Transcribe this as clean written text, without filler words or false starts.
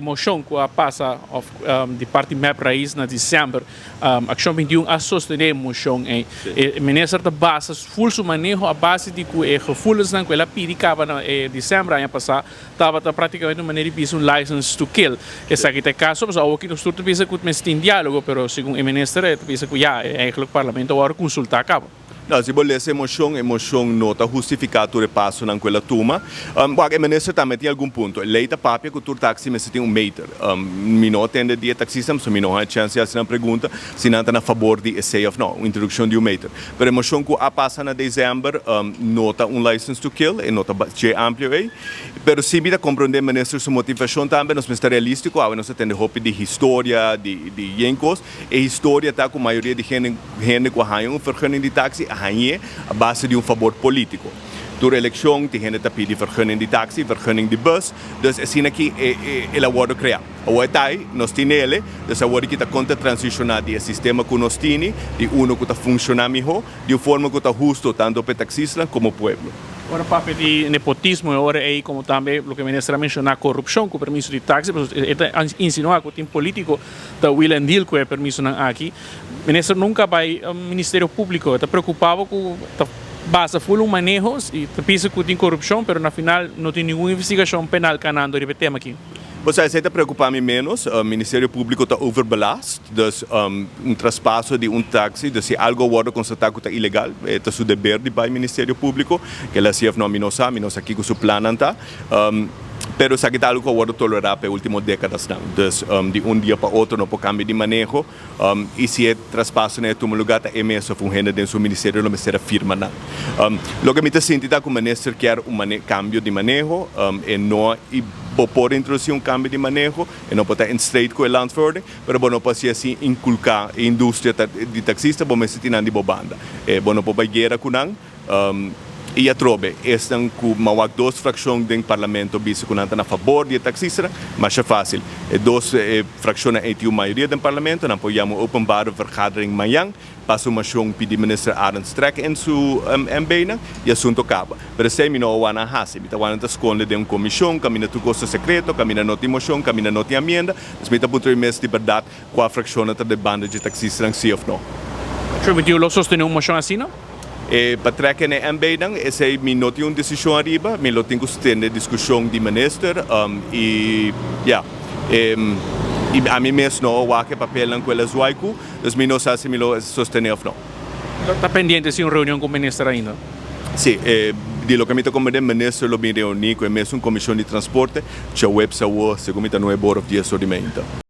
moção que passa de parte MEP RAIZ na dezembro, Accion21 a sostener a moção o ministro da base full su maneho a base de que gevoelens na que ela pedi cava na dezembro ano passado estava praticamente uma maneira de um license to kill. Essa aqui tem caso, mas ao que nós tudo pensa que mas tem diálogo, pero segundo o ministro pensa que já eigenlijk o Parlamento agora consultar cava. Não, se você emoção nota justificado o repasso naquela turma. O ministro também tem algum ponto. A lei da papia que o táxi mas tem meter. Me não atende dia taxista, mas me não há chance de fazer uma pergunta se não está a favor de esse ou não, introdução de meter. Mas a emoção que passa na dezembro nota license to kill, e nota bastante amplo aí. Mas se você compreender o ministro sua motivação também, nós estamos realístico, nós temos roupa de história, de yenkos, e história está com a maioria de gente que ganha vergunning de táxi a base de favor político. Door eleição, tem gente que pede vergunning de táxi, vergunning de bus, dus assim aqui ela pode criar. O etai, nós temos ele, dus agora que está contra transicionar de sistema que nós temos, de que está funcionando melhor, de forma que está justo tanto para taxistas como para o povo. Agora, papel de nepotismo, agora é como também o que o ministro mencionou, corrupção com permisso de táxi, mas insinuar que o time político da Will and Deal com o permisso aqui. O ministro nunca vai ao Ministério Público, está preocupado com base full manejos e pensa que tem corrupção, mas na final não tem nenhuma investigação penal canando o tema aqui. Você aceita preocupar-me menos, o Ministério Público está overbelast, dus traspasso de táxi, dus se algo agora constatado que está ilegal, é seu dever de ir ao Ministério Público, que ela se não menos aqui com seu plano está. Pero sa kita algo agora tolerar para último décadas não, dus de dia para outro não pode cambiar de manejo, e se é traspasso né tu lugar tá mesmo funciona dentro do Ministério não será firma não. Lo que me senti que o ministro quer cambio de manejo, e não por introduzir cambio de manejo, e não pode estar em straight com o landverden, mas não pode assim inculcar a indústria de taxista, bom, mas tinha de bobanda. Bom, não pode guerra com não. E a trobe, estão com uma duas fracções do Parlamento, visto que não estão a favor de taxista, mas é fácil. Duas fracções é a maioria do Parlamento, nós apoiamos openbare vergadering amanhã, passa uma moção pedir ministro Arend Strek em seu MB, e o assunto acaba. Mas se não há nada a fazer, então há escolha de uma comissão, caminha tudo coisa secreto, caminha não tem moção, caminha não tem emenda, mas está ponto de mês de verdade, qual fração está de banda de taxista, sim ou não. Accion21 lo sostene uma moção assim, não? Para trekken na MB dan, é me não tem uma decisão arriba, me não tem que ter discussão de ministro e a mim mesmo não há que papel naquela zuaico, então me não sabe se me lo sostener ou não. Está pendente de uma reunião com o ministro ainda? Sim, de lo que me está como ministro lo me reuni com a mesma comissão de transporte, que a web sa segundo não é board of the assorimento.